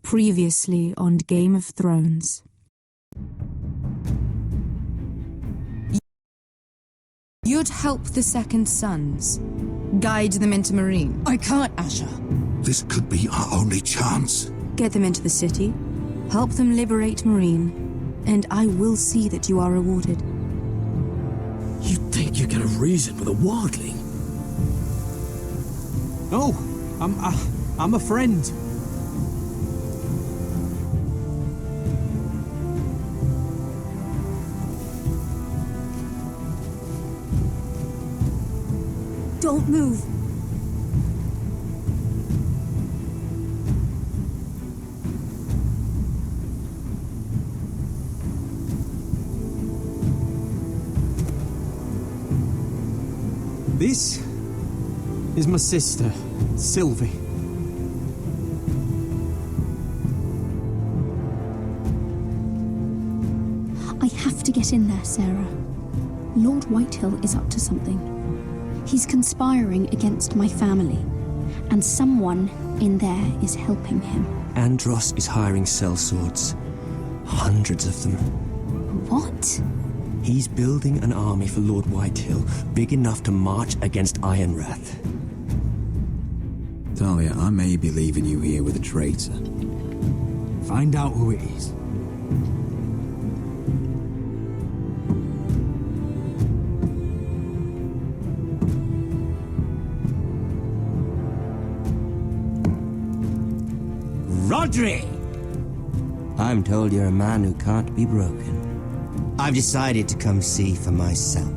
Previously on Game of Thrones. You'd help the Second Sons. Guide them into Marine. I can't, Asher. This could be our only chance. Get them into the city. Help them liberate Marine. And I will see that you are rewarded. You think you can reason with a wildling? Oh, I'm a friend. Don't move. This is my sister, Sylvie. I have to get in there, Sarah. Lord Whitehill is up to something. He's conspiring against my family, and someone in there is helping him. Andros is hiring sellswords. Hundreds of them. What? He's building an army for Lord Whitehill, big enough to march against Ironrath. Talia, I may be leaving you here with a traitor. Find out who it is. Rodri! I'm told you're a man who can't be broken. I've decided to come see for myself.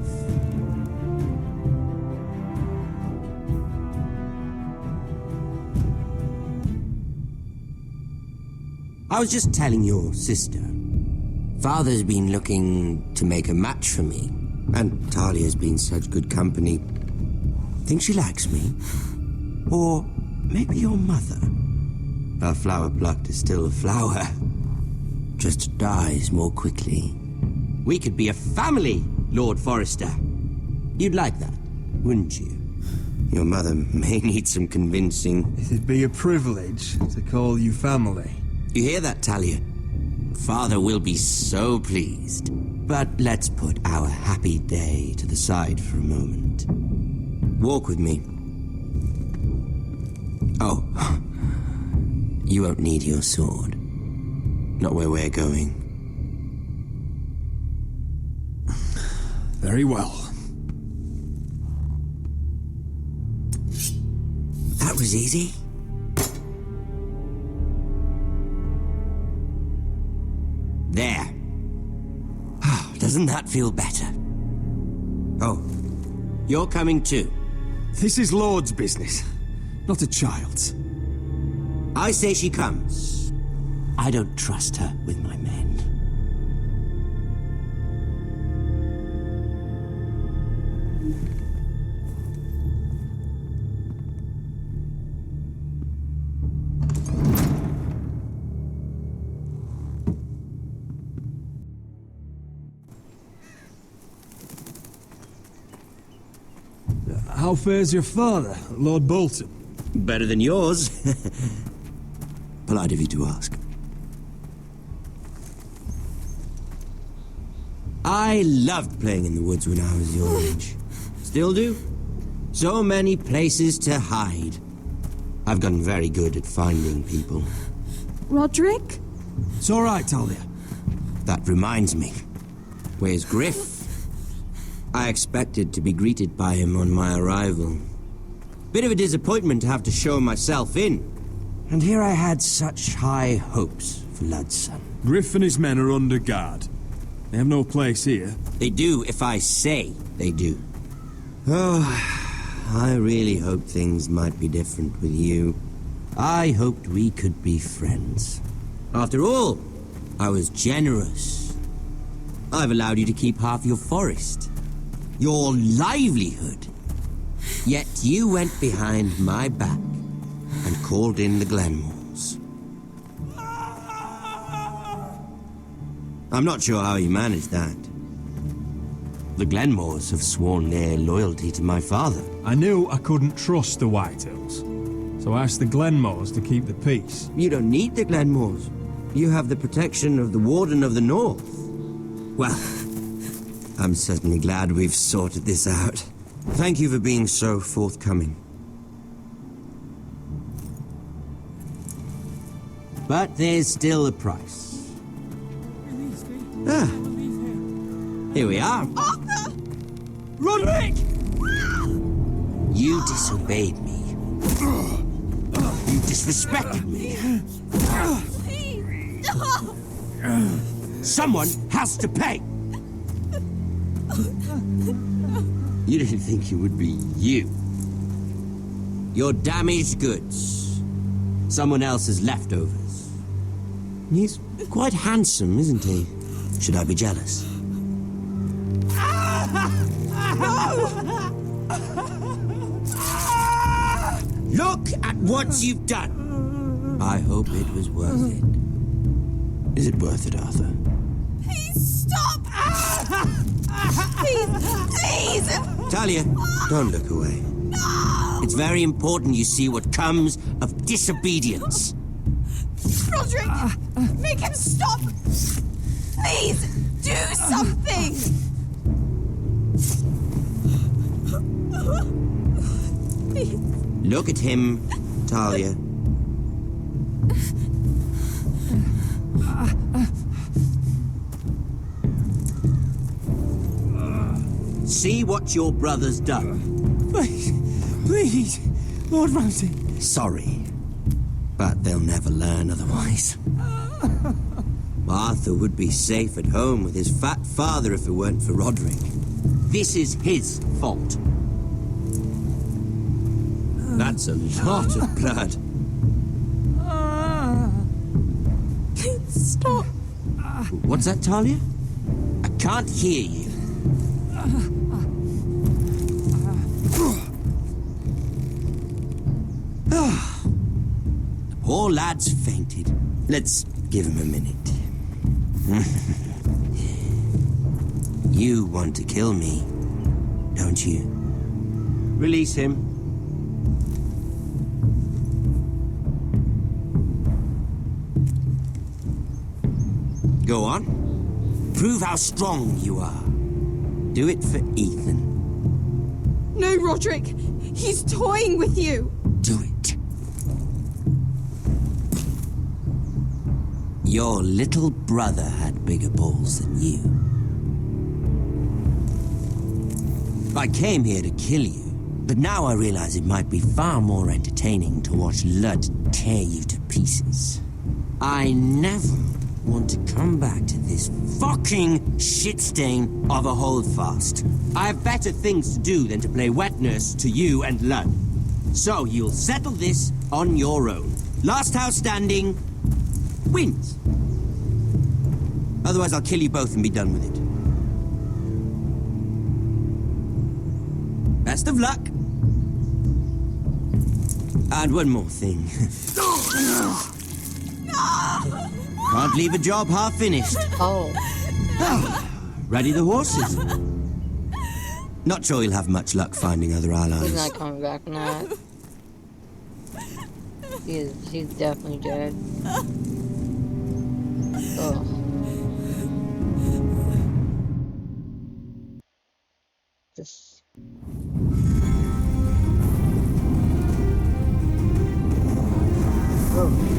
I was just telling your sister. Father's been looking to make a match for me, and Talia's been such good company. Think she likes me? Or maybe your mother? A flower plucked is still a flower. Just dies more quickly. We could be a family, Lord Forrester. You'd like that, wouldn't you? Your mother may need some convincing. It'd be a privilege to call you family. You hear that, Talia? Father will be so pleased. But let's put our happy day to the side for a moment. Walk with me. Oh, you won't need your sword. Not where we're going. Very well. That was easy. There. Oh, doesn't that feel better? Oh, you're coming too. This is Lord's business, not a child's. I say she comes. I don't trust her with my men. How fares your father, Lord Bolton? Better than yours. Polite of you to ask. I loved playing in the woods when I was your age. Still do. So many places to hide. I've gotten very good at finding people. Roderick? It's all right, Talia. That reminds me. Where's Griff? I expected to be greeted by him on my arrival. Bit of a disappointment to have to show myself in. And here I had such high hopes for Ludson. Griff and his men are under guard. They have no place here. They do if I say they do. Oh, I really hoped things might be different with you. I hoped we could be friends. After all, I was generous. I've allowed you to keep half your forest. Your livelihood. Yet you went behind my back and called in the Glenmores. I'm not sure how you managed that. The Glenmores have sworn their loyalty to my father. I knew I couldn't trust the Whitehills. So ask the Glenmores to keep the peace. You don't need the Glenmores. You have the protection of the Warden of the North. Well, I'm certainly glad we've sorted this out. Thank you for being so forthcoming. But there's still a price. Ah, here we are. Arthur! Roderick! You disobeyed me. You disrespected me. Please! No! Someone has to pay! You didn't think it would be you. Your damaged goods. Someone else's leftovers. He's quite handsome, isn't he? Should I be jealous? Look at what you've done! I hope it was worth it. Is it worth it, Arthur? Please stop! Please! Talia, don't look away. No! It's very important you see what comes of disobedience. Roderick! Make him stop! Please! Do something! Please. Look at him, Talia. See what your brother's done. Please, Lord Ramsay. Sorry, but they'll never learn otherwise. Arthur would be safe at home with his fat father if it weren't for Roderick. This is his fault. That's a lot of blood. Please stop. What's that, Talia? I can't hear you. The poor lad's fainted. Let's give him a minute. You want to kill me, don't you? Release him. Go on. Prove how strong you are. Do it for Ethan. No, Roderick! He's toying with you! Do it. Your little brother had bigger balls than you. I came here to kill you, but now I realize it might be far more entertaining to watch Lud tear you to pieces. I never want to come back to this fucking shit stain of a holdfast. I have better things to do than to play wet nurse to you and Lud. So you'll settle this on your own. Last house standing wins. Otherwise I'll kill you both and be done with it. Best of luck. And one more thing. Can't leave a job half finished. Oh. Ready the horses? Not sure you'll have much luck finding other allies. He's not coming back from that. She's definitely dead. Oh. Just... Oh.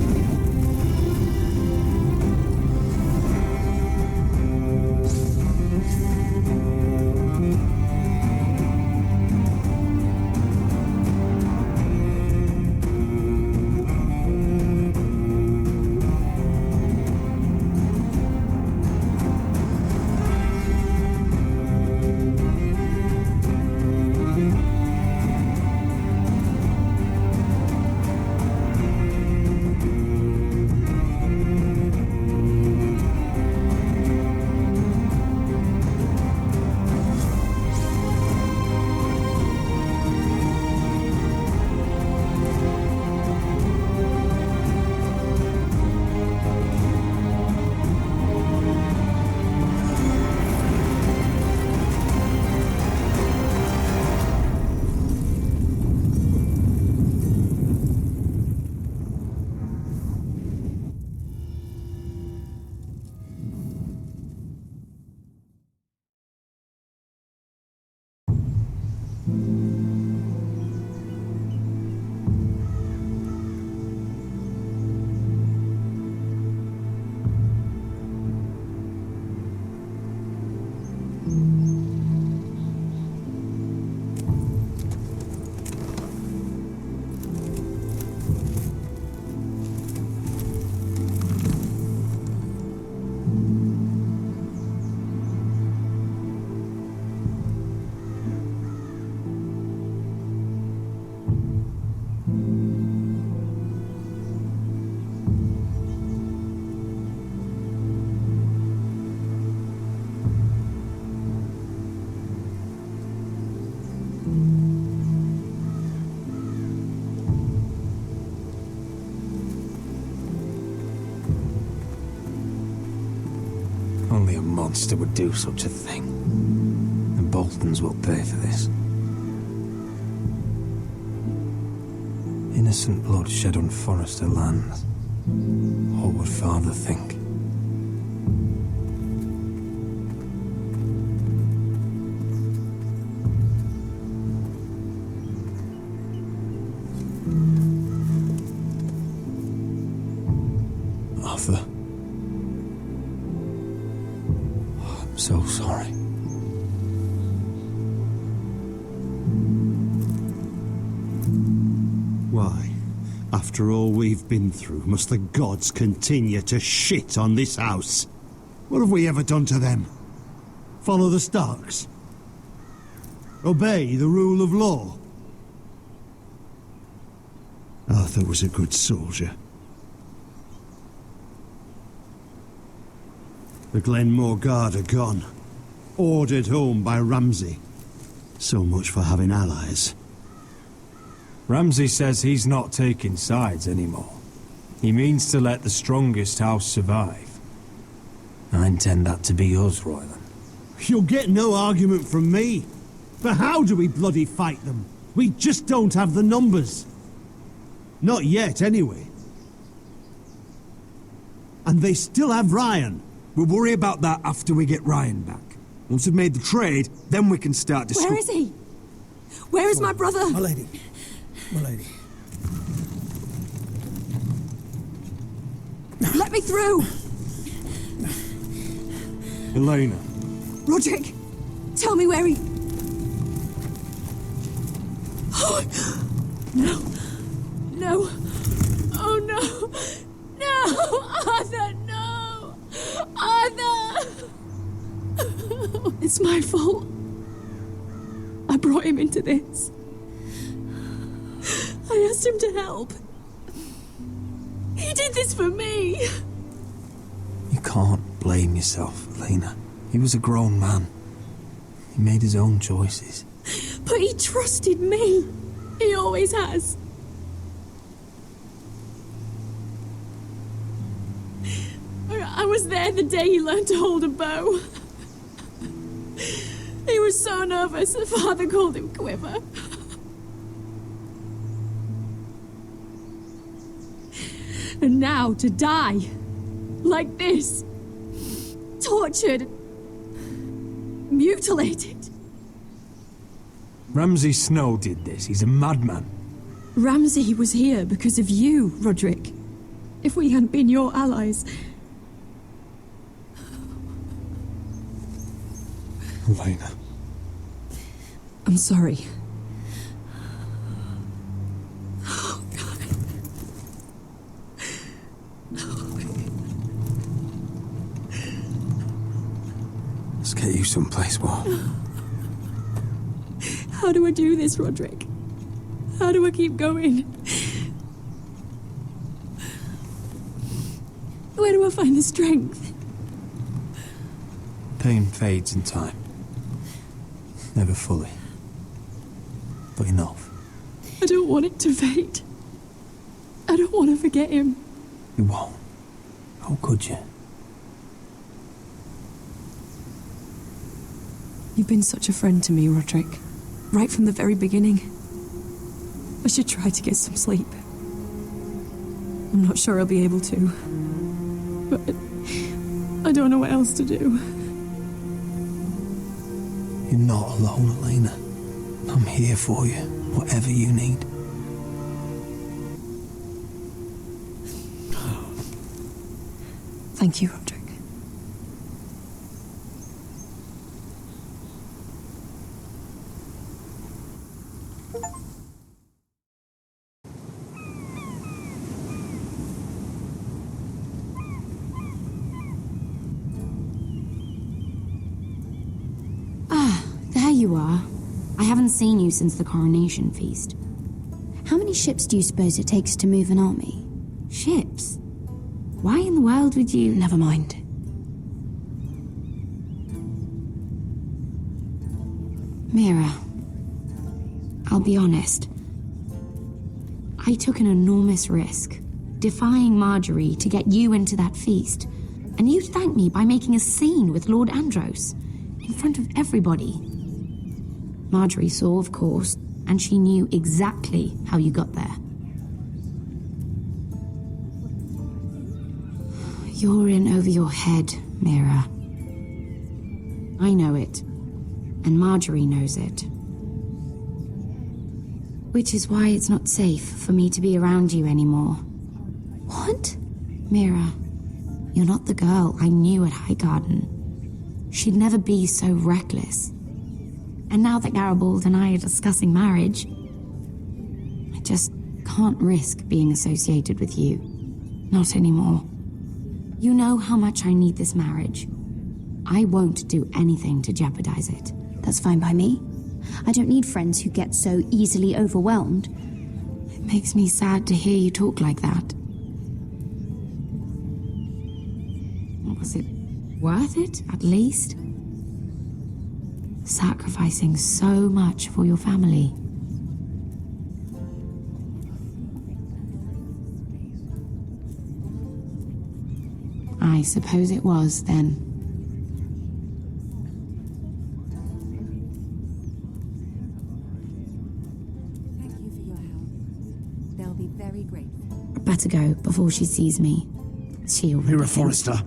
Only a monster would do such a thing. The Boltons will pay for this. Innocent blood shed on Forrester lands. What would Father think? Arthur. I'm so sorry. Why, after all we've been through, must the gods continue to shit on this house? What have we ever done to them? Follow the Starks? Obey the rule of law? Arthur was a good soldier. The Glenmore Guard are gone. Ordered home by Ramsay. So much for having allies. Ramsay says he's not taking sides anymore. He means to let the strongest house survive. I intend that to be us, Royland. You'll get no argument from me. But how do we bloody fight them? We just don't have the numbers. Not yet, anyway. And they still have Ryan. We'll worry about that after we get Ryan back. Once we've made the trade, then we can start discussing. Where is he? Where is my brother? My lady. My lady. Let me through! Elena. Roderick, tell me where he... Oh, no. No. Oh, no. No! Arthur, no! Arthur! It's my fault. I brought him into this. I asked him to help. He did this for me. You can't blame yourself, Elena. He was a grown man. He made his own choices. But he trusted me. He always has. I was there the day he learned to hold a bow. He was so nervous, the father called him Quiver. And now to die, like this, tortured, mutilated. Ramsay Snow did this. He's a madman. Ramsay was here because of you, Roderick. If we hadn't been your allies... Elena. I'm sorry. Let's get you someplace warm. How do I do this, Roderick? How do I keep going? Where do I find the strength? Pain fades in time. Never fully. But enough. I don't want it to fade. I don't want to forget him. You won't. How could you? You've been such a friend to me, Roderick. Right from the very beginning. I should try to get some sleep. I'm not sure I'll be able to. But I don't know what else to do. You're not alone, Elena. I'm here for you, whatever you need. Thank you, Roderick. There you are. I haven't seen you since the coronation feast. How many ships do you suppose it takes to move an army? Ships? Why in the world would you... Never mind. Mira, I'll be honest. I took an enormous risk, defying Marjorie to get you into that feast. And you'd thank me by making a scene with Lord Andros, in front of everybody. Marjorie saw, of course, and she knew exactly how you got there. You're in over your head, Mira. I know it, and Marjorie knows it. Which is why it's not safe for me to be around you anymore. What? Mira, you're not the girl I knew at Highgarden. She'd never be so reckless. And now that Garibald and I are discussing marriage, I just can't risk being associated with you. Not anymore. You know how much I need this marriage. I won't do anything to jeopardize it. That's fine by me. I don't need friends who get so easily overwhelmed. It makes me sad to hear you talk like that. Was it worth it, at least? Sacrificing so much for your family. I suppose it was, then. Thank you for your help. They'll be very grateful. I better go before she sees me. She already Mira thinks- Forrester.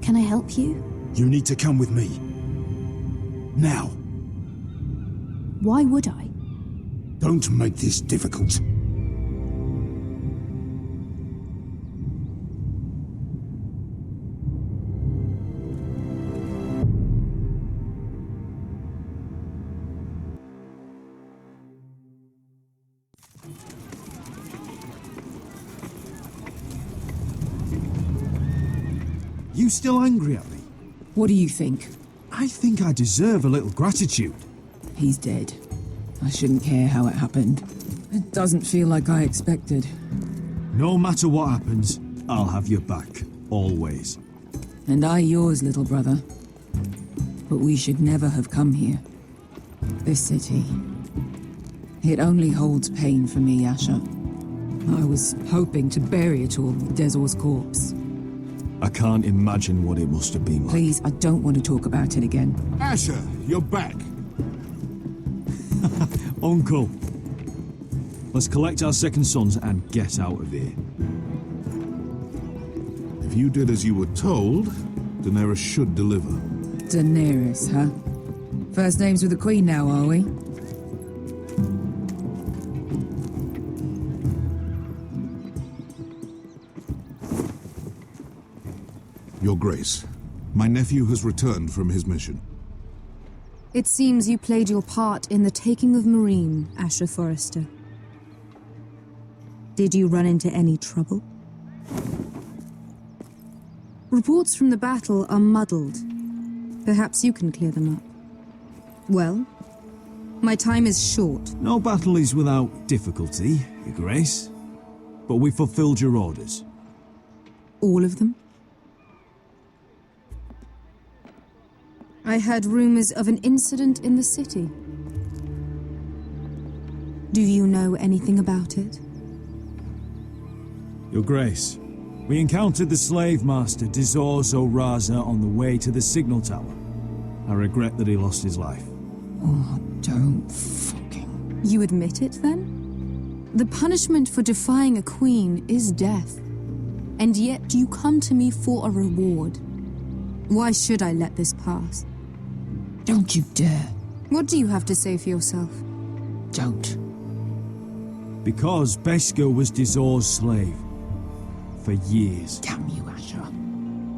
Can I help you? You need to come with me. Now. Why would I? Don't make this difficult. You still angry at me? What do you think? I think I deserve a little gratitude. He's dead. I shouldn't care how it happened. It doesn't feel like I expected. No matter what happens, I'll have your back. Always. And I yours, little brother. But we should never have come here. This city. It only holds pain for me, Asher. I was hoping to bury it all with Dezor's corpse. I can't imagine what it must have been like. Please, I don't want to talk about it again. Asher, you're back. Uncle. Let's collect our second sons and get out of here. If you did as you were told, Daenerys should deliver. Daenerys, huh? First names with the Queen now, are we? Your Grace, my nephew has returned from his mission. It seems you played your part in the taking of Marine, Asher Forrester. Did you run into any trouble? Reports from the battle are muddled. Perhaps you can clear them up. Well, my time is short. No battle is without difficulty, Your Grace. But we fulfilled your orders. All of them? I heard rumors of an incident in the city. Do you know anything about it? Your Grace, we encountered the slave master Dezor Zoraza on the way to the signal tower. I regret that he lost his life. Oh, don't fucking... You admit it, then? The punishment for defying a queen is death. And yet you come to me for a reward. Why should I let this pass? Don't you dare. What do you have to say for yourself? Don't. Because Beskha was Dizor's slave. For years. Damn you, Asher.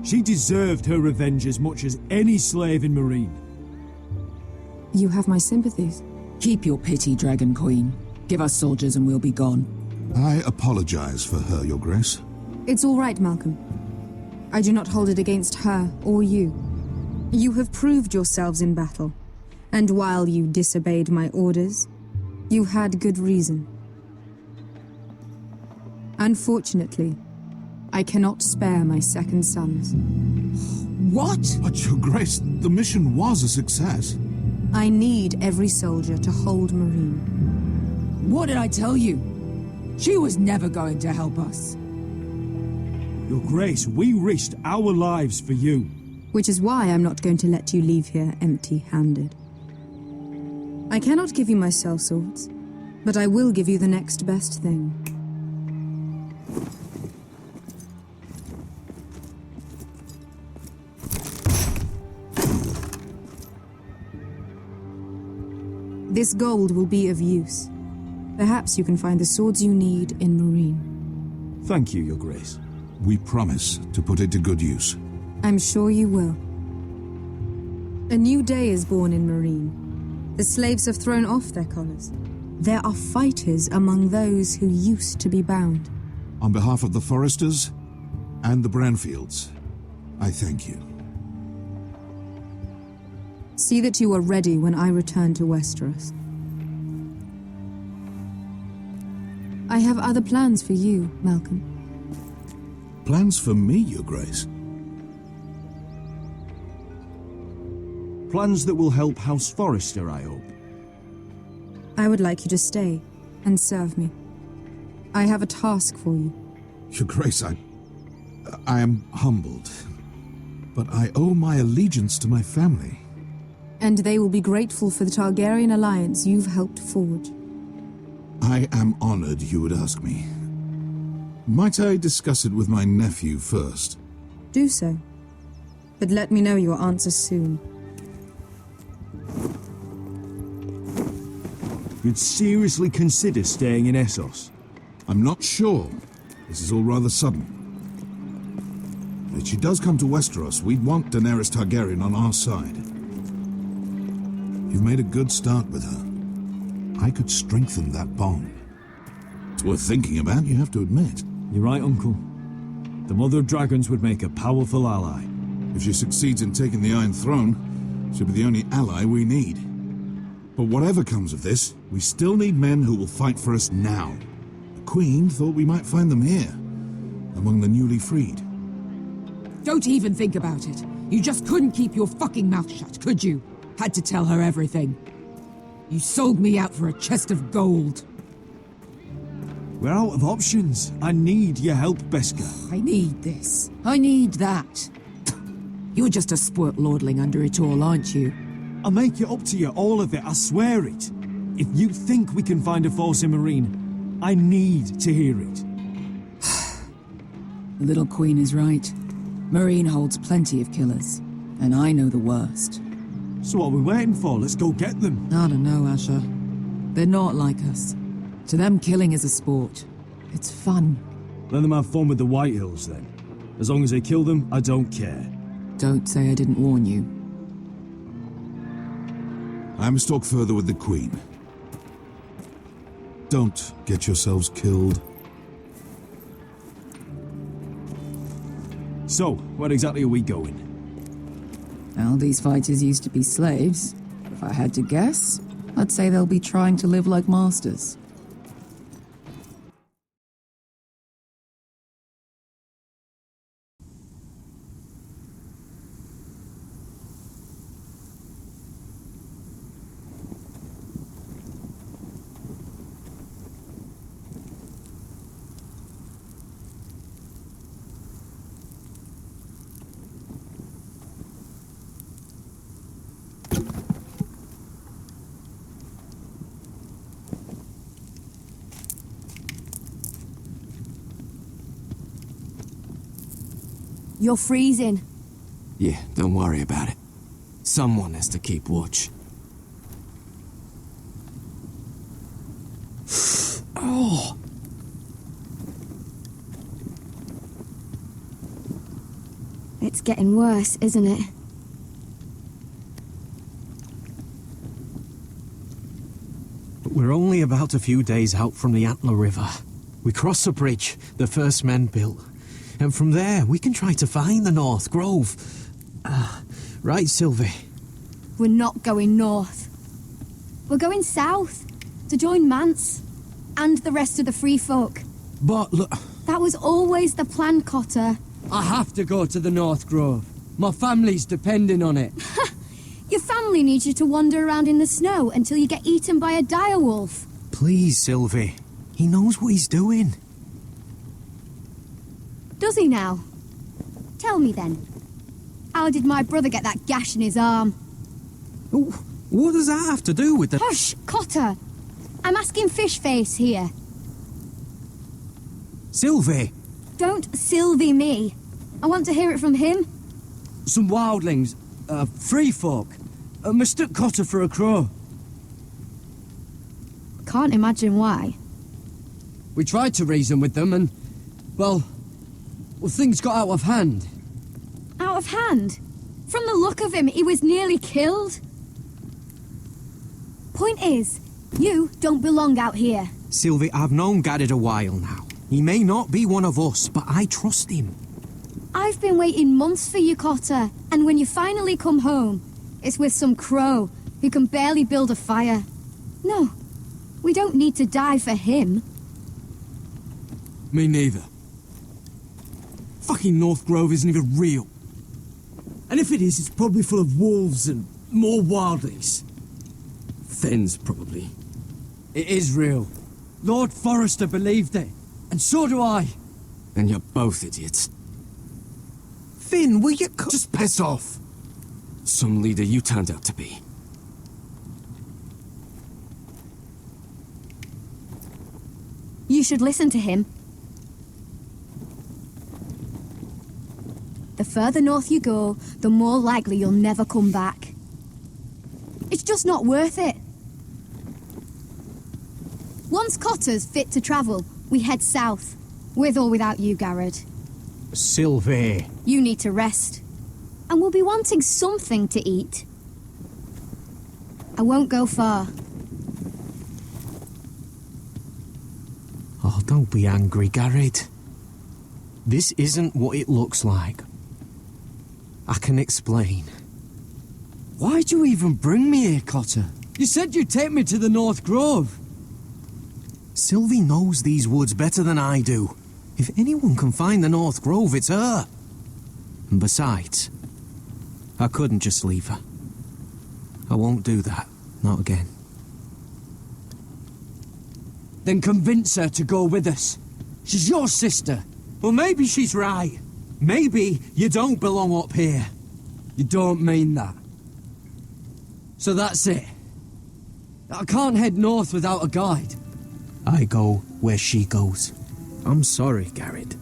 She deserved her revenge as much as any slave in Marine. You have my sympathies. Keep your pity, Dragon Queen. Give us soldiers and we'll be gone. I apologize for her, Your Grace. It's all right, Malcolm. I do not hold it against her or you. You have proved yourselves in battle, and while you disobeyed my orders, you had good reason. Unfortunately, I cannot spare my second sons. What? But, Your Grace, the mission was a success. I need every soldier to hold Marine. What did I tell you? She was never going to help us. Your Grace, we risked our lives for you. Which is why I'm not going to let you leave here empty-handed. I cannot give you my sellswords, but I will give you the next best thing. This gold will be of use. Perhaps you can find the swords you need in Marine. Thank you, Your Grace. We promise to put it to good use. I'm sure you will. A new day is born in Marine. The slaves have thrown off their collars. There are fighters among those who used to be bound. On behalf of the Foresters and the Branfields, I thank you. See that you are ready when I return to Westeros. I have other plans for you, Malcolm. Plans for me, Your Grace? Plans that will help House Forrester, I hope. I would like you to stay and serve me. I have a task for you. Your Grace, I am humbled, but I owe my allegiance to my family. And they will be grateful for the Targaryen alliance you've helped forge. I am honored you would ask me. Might I discuss it with my nephew first? Do so. But let me know your answer soon. You'd seriously consider staying in Essos? I'm not sure. This is all rather sudden. If she does come to Westeros, we'd want Daenerys Targaryen on our side. You've made a good start with her. I could strengthen that bond. It's worth thinking about, you have to admit. You're right, Uncle. The Mother of Dragons would make a powerful ally. If she succeeds in taking the Iron Throne, she'll be the only ally we need. But whatever comes of this, we still need men who will fight for us now. The Queen thought we might find them here, among the newly freed. Don't even think about it. You just couldn't keep your fucking mouth shut, could you? Had to tell her everything. You sold me out for a chest of gold. We're out of options. I need your help, Beskha. I need this. I need that. You're just a spoilt lordling under it all, aren't you? I'll make it up to you, all of it, I swear it. If you think we can find a force in Marine, I need to hear it. The little queen is right. Marine holds plenty of killers, and I know the worst. So what are we waiting for? Let's go get them. I don't know, Asher. They're not like us. To them, killing is a sport. It's fun. Let them have fun with the Whitehills, then. As long as they kill them, I don't care. Don't say I didn't warn you. I must talk further with the Queen. Don't get yourselves killed. So, where exactly are we going? Well, these fighters used to be slaves. If I had to guess, I'd say they'll be trying to live like masters. You're freezing. Yeah, don't worry about it. Someone has to keep watch. Oh! It's getting worse, isn't it? We're only about a few days out from the Antler River. We cross a bridge the first men built. And from there, we can try to find the North Grove. Right, Sylvie? We're not going north. We're going south to join Mance and the rest of the free folk. But look... That was always the plan, Cotter. I have to go to the North Grove. My family's depending on it. Your family needs you to wander around in the snow until you get eaten by a direwolf. Please, Sylvie. He knows what he's doing. Does he now? Tell me then. How did my brother get that gash in his arm? What does that have to do with the... Hush, Cotter! I'm asking Fishface here. Sylvie! Don't Sylvie me. I want to hear it from him. Some wildlings, free folk, mistook Cotter for a crow. Can't imagine why. We tried to reason with them and, well, things got out of hand. Out of hand? From the look of him, he was nearly killed. Point is, you don't belong out here. Sylvie, I've known Garrett a while now. He may not be one of us, but I trust him. I've been waiting months for you, Cotter, and when you finally come home, it's with some crow who can barely build a fire. No, we don't need to die for him. Me neither. Fucking North Grove isn't even real. And if it is, it's probably full of wolves and more wildlings. Thens, probably. It is real. Lord Forrester believed it, and so do I. And you're both idiots. Finn, will you just piss off? Some leader you turned out to be. You should listen to him. The further north you go, the more likely you'll never come back. It's just not worth it. Once Cotter's fit to travel, we head south. With or without you, Garrett. Sylvie. You need to rest. And we'll be wanting something to eat. I won't go far. Oh, don't be angry, Garrett. This isn't what it looks like. I can explain. Why'd you even bring me here, Cotter? You said you'd take me to the North Grove. Sylvie knows these woods better than I do. If anyone can find the North Grove, it's her. And besides, I couldn't just leave her. I won't do that. Not again. Then convince her to go with us. She's your sister. Well, maybe she's right. Maybe you don't belong up here. You don't mean that. So that's it. I can't head north without a guide. I go where she goes. I'm sorry, Garrett.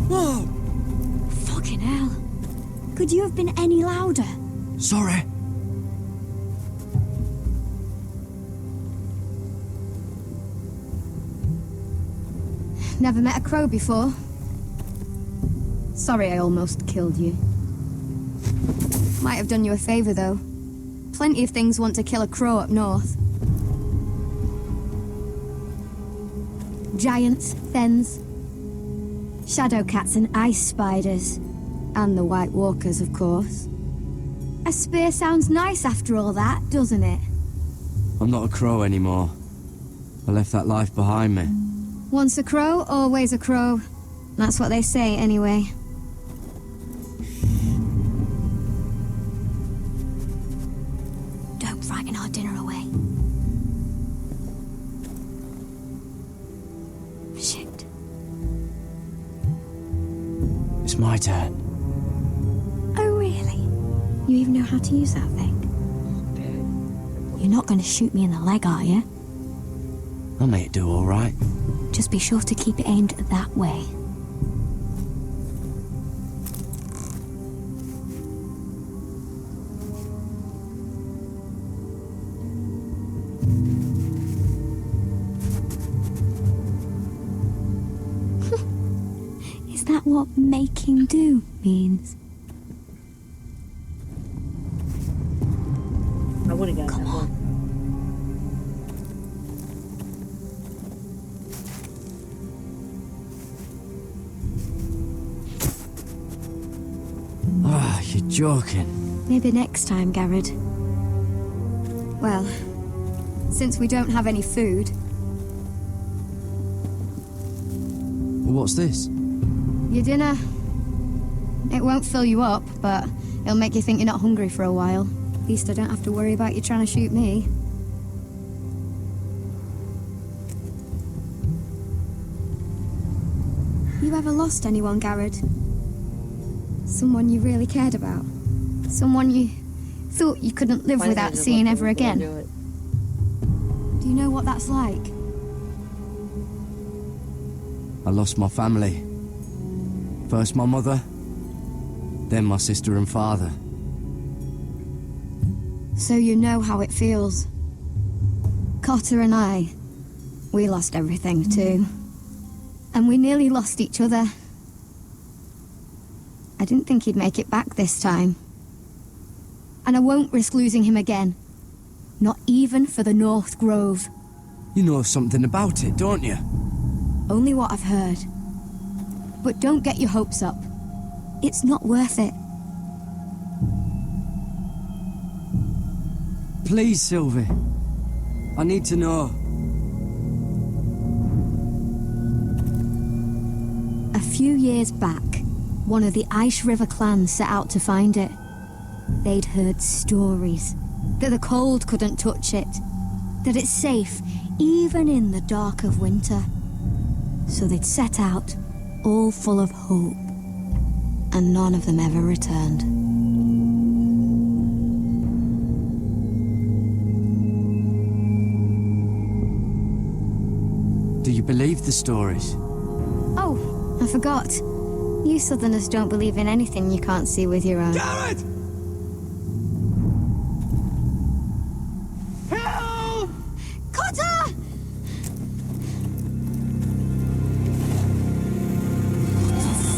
Whoa! Fucking hell. Could you have been any louder? Sorry. Never met a crow before. Sorry I almost killed you. Might have done you a favor, though. Plenty of things want to kill a crow up north. Giants, thens, shadow cats and ice spiders. And the White Walkers, of course. A spear sounds nice after all that, doesn't it? I'm not a crow anymore. I left that life behind me. Once a crow, always a crow. That's what they say, anyway. Don't frighten our dinner away. It's my turn. Oh, really? You even know how to use that thing? You're not going to shoot me in the leg, are you? I'll make it do all right. Just be sure to keep it aimed that way. Is that what making do means? I would have gotten that one. Ah, you're joking. Maybe next time, Garrett. Well, since we don't have any food... What's this? Your dinner. It won't fill you up, but it'll make you think you're not hungry for a while. At least I don't have to worry about you trying to shoot me. You ever lost anyone, Garrett? Someone you really cared about? Someone you thought you couldn't live without seeing ever again? Do you know what that's like? I lost my family. First my mother, then my sister and father. So you know how it feels. Cotter and I, we lost everything too. And we nearly lost each other. I didn't think he'd make it back this time. And I won't risk losing him again. Not even for the North Grove. You know something about it, don't you? Only what I've heard. But don't get your hopes up. It's not worth it. Please, Sylvie. I need to know. A few years back, one of the Ice River clans set out to find it. They'd heard stories that the cold couldn't touch it, that it's safe even in the dark of winter. So they'd set out, all full of hope, and none of them ever returned. Do you believe the stories? Oh, I forgot. You Southerners don't believe in anything you can't see with your own. Garrett! Help! Cotter!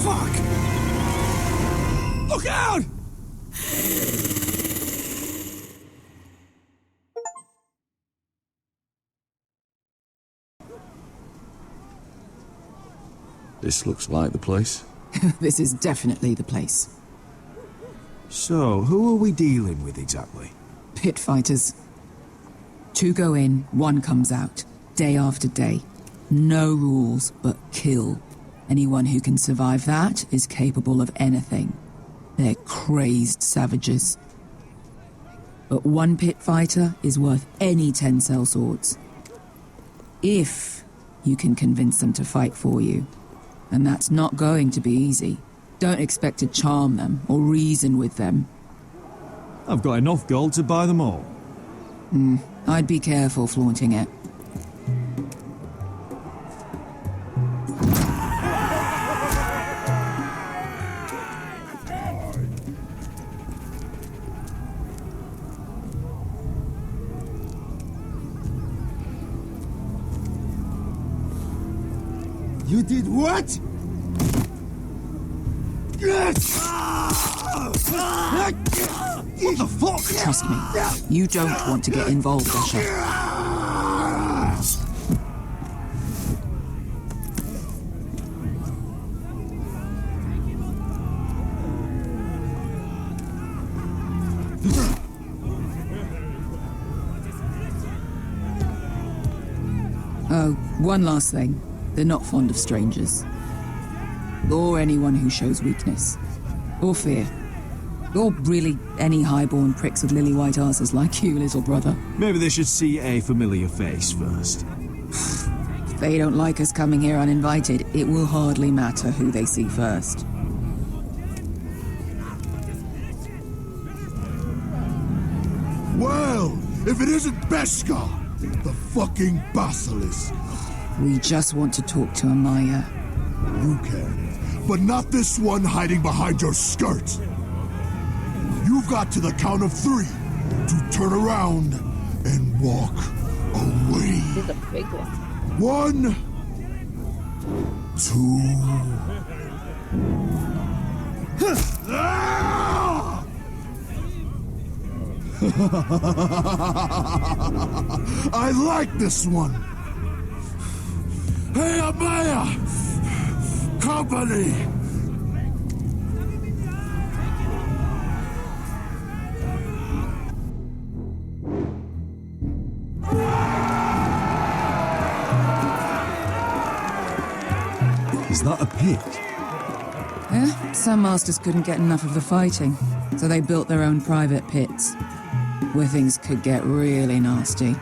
Fuck! Look out! This looks like the place. This is definitely the place. So, who are we dealing with exactly? Pit fighters. 2 go in, 1 comes out. Day after day. No rules, but kill. Anyone who can survive that is capable of anything. They're crazed savages. But 1 pit fighter is worth any 10 sellswords. If you can convince them to fight for you. And that's not going to be easy. Don't expect to charm them or reason with them. I've got enough gold to buy them all. I'd be careful flaunting it. You did what? What the fuck? Trust me, you don't want to get involved, Usher. Oh, one last thing. They're not fond of strangers. Or anyone who shows weakness. Or fear. Or really any highborn pricks with lily-white asses like you, little brother. Maybe they should see a familiar face first. If they don't like us coming here uninvited, it will hardly matter who they see first. Well, if it isn't Beskar, the fucking basilisk. We just want to talk to Amaya. You can, but not this one hiding behind your skirt. You've got to the count of 3 to turn around and walk away. He's a big one. 1, 2. I like this one. Hey, Amaya! Company! Is that a pit? Yeah, some masters couldn't get enough of the fighting, so they built their own private pits, where things could get really nasty.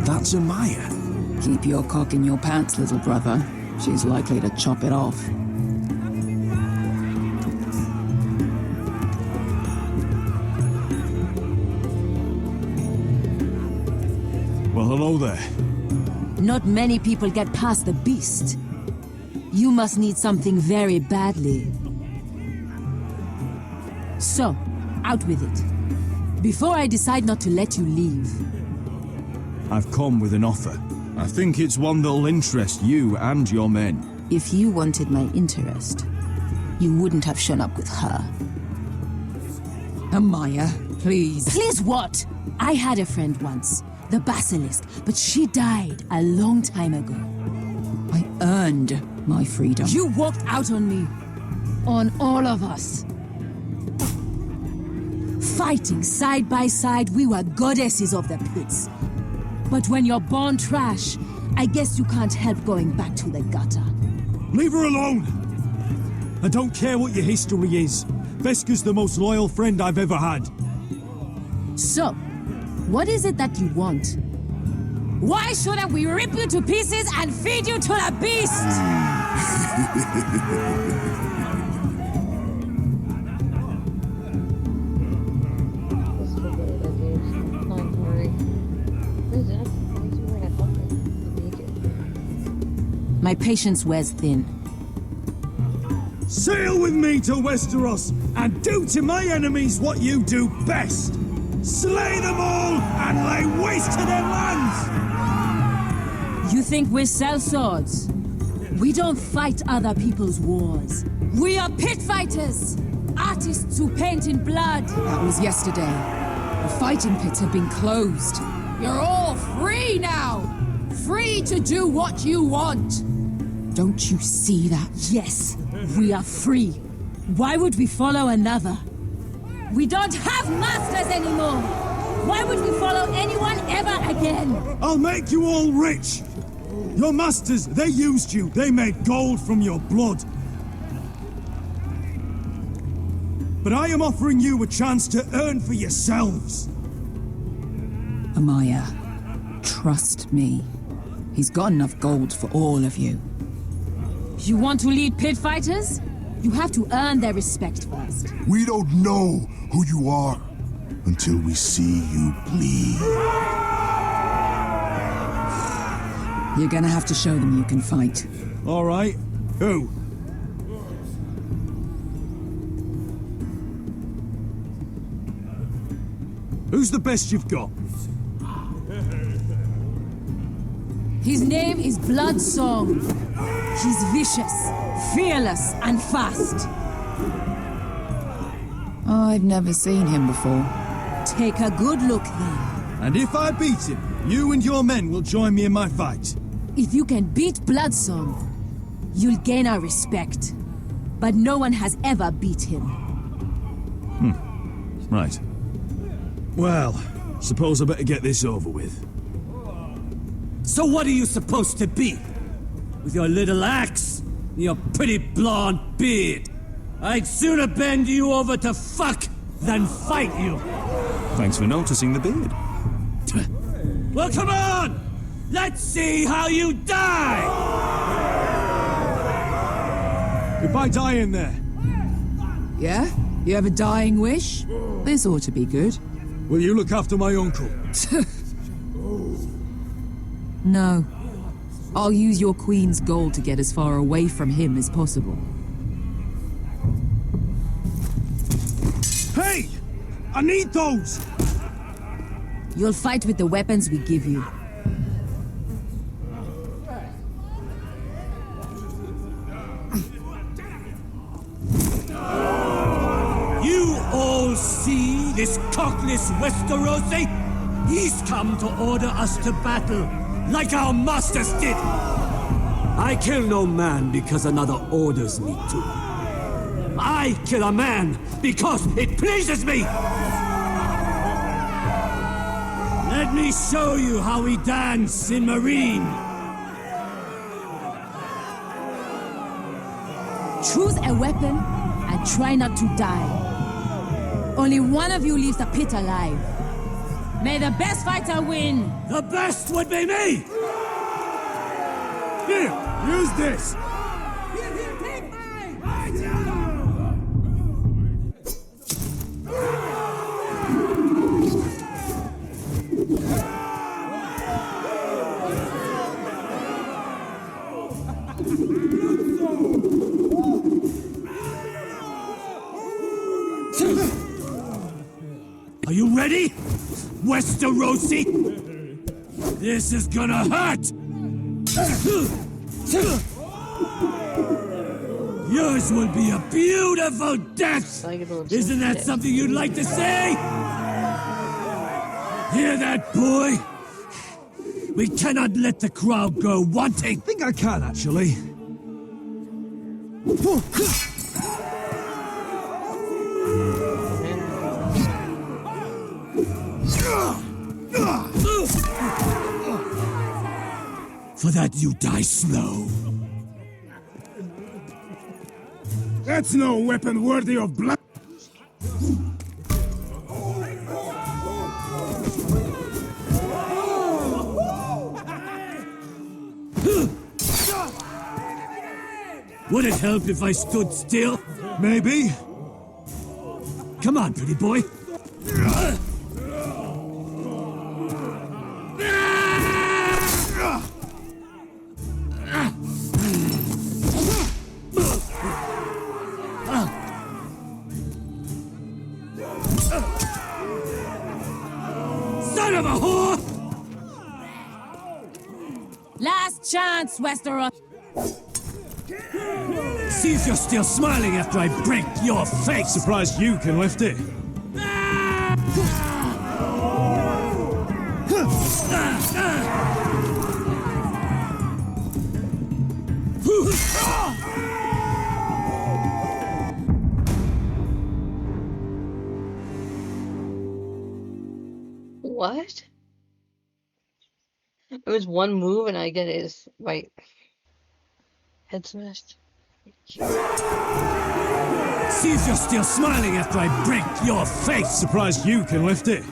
That's Amaya. Keep your cock in your pants, little brother. She's likely to chop it off. Well, hello there. Not many people get past the beast. You must need something very badly. So, out with it. Before I decide not to let you leave. I've come with an offer. I think it's one that'll interest you and your men. If you wanted my interest, you wouldn't have shown up with her. Amaya, please. Please what? I had a friend once, the Basilisk, but she died a long time ago. I earned my freedom. You walked out on me. On all of us. Fighting side by side, we were goddesses of the pits. But when you're born trash, I guess you can't help going back to the gutter. Leave her alone! I don't care what your history is. Vesca's the most loyal friend I've ever had. So, what is it that you want? Why shouldn't we rip you to pieces and feed you to the beast? My patience wears thin. Sail with me to Westeros and do to my enemies what you do best. Slay them all and lay waste to their lands! You think we sell swords? We don't fight other people's wars. We are pit fighters! Artists who paint in blood! That was yesterday. The fighting pits have been closed. You're all free now! Free to do what you want! Don't you see that? Yes, we are free. Why would we follow another? We don't have masters anymore! Why would we follow anyone ever again? I'll make you all rich! Your masters, they used you. They made gold from your blood. But I am offering you a chance to earn for yourselves. Amaya, trust me. He's got enough gold for all of you. You want to lead pit fighters? You have to earn their respect first. We don't know who you are until we see you bleed. You're gonna have to show them you can fight. All right. Who? Who's the best you've got? His name is Bloodsong. He's vicious, fearless, and fast. I've never seen him before. Take a good look then. And if I beat him, you and your men will join me in my fight. If you can beat Bloodsong, you'll gain our respect. But no one has ever beat him. Right. Well, suppose I better get this over with. So what are you supposed to be? With your little axe and your pretty blonde beard? I'd sooner bend you over to fuck than fight you. Thanks for noticing the beard. Well, come on! Let's see how you die! If I die in there... Yeah? You have a dying wish? This ought to be good. Will you look after my uncle? No. I'll use your queen's gold to get as far away from him as possible. Hey! I need those! You'll fight with the weapons we give you. You all see this cockless Westerosi? He's come to order us to battle, like our masters did. I kill no man because another orders me to. I kill a man because it pleases me! Let me show you how we dance in Marine. Choose a weapon and try not to die. Only one of you leaves the pit alive. May the best fighter win! The best would be me! Here, use this! Are you ready, Westerosi? This is gonna hurt! Yours will be a beautiful death! Isn't that something you'd like to say? Hear that, boy? We cannot let the crowd go wanting! I think I can, actually. For that you die slow. That's no weapon worthy of blood. Would it help if I stood still? Maybe. Come on, pretty boy. Son of a whore! Last chance, Westeros! See if you're still smiling after I break your face! Surprised you can lift it. What? It was one move and I get his right head smashed. See if you're still smiling after I break your face! Surprised you can lift it.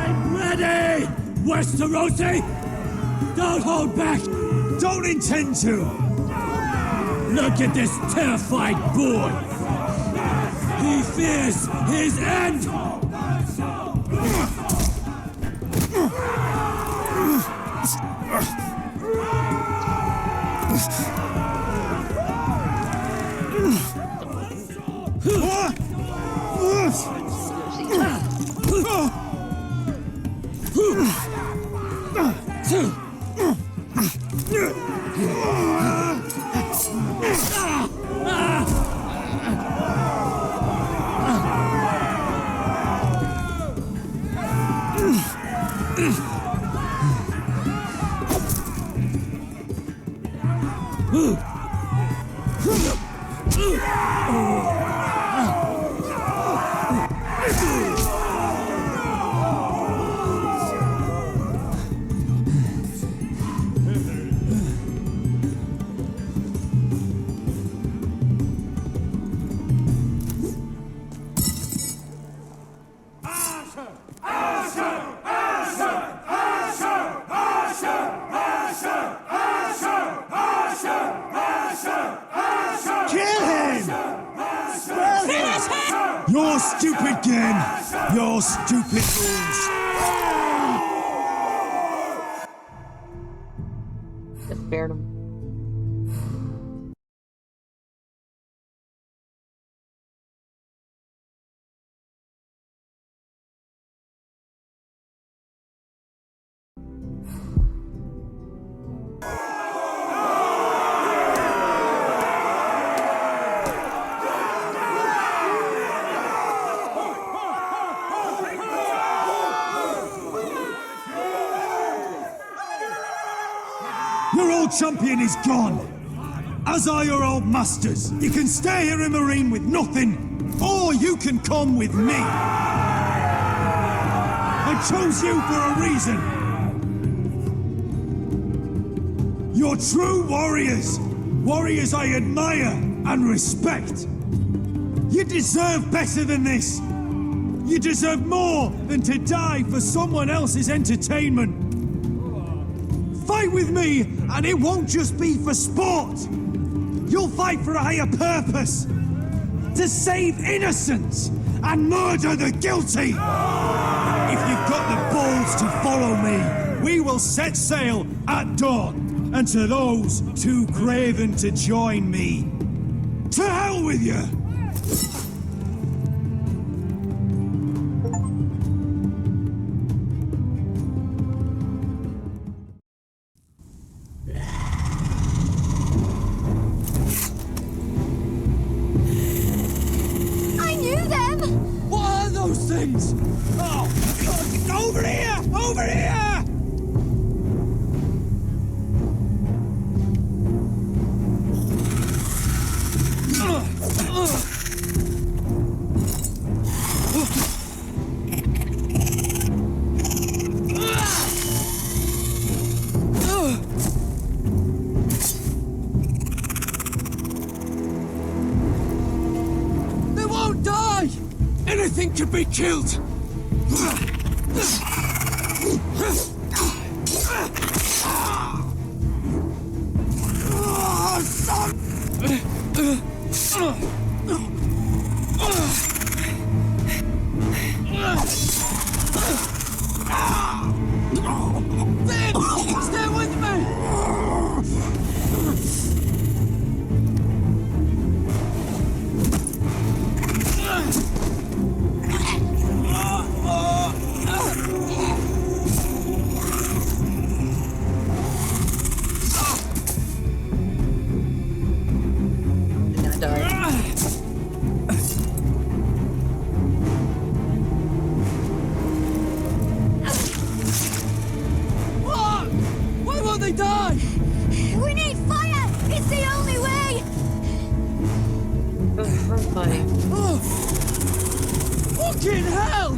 I'm ready, Westerosi! Don't hold back! Don't intend to! Look at this terrified boy! He fears his end! Your stupid game! Your stupid rules! Just spared him. Your old champion is gone! As are your old masters. You can stay here in Marine with nothing, or you can come with me! I chose you for a reason! You're true warriors! Warriors I admire and respect! You deserve better than this! You deserve more than to die for someone else's entertainment! Fight with me, and it won't just be for sport! You'll fight for a higher purpose! To save innocents and murder the guilty! If you've got the balls to follow me, we will set sail at dawn. And to those too craven to join me, to hell with you! Things! Oh, God, over here! Over here! They won't die! Anything can be killed! Stay with me! Why won't they die? We need fire! It's the only way! Oh, fucking hell!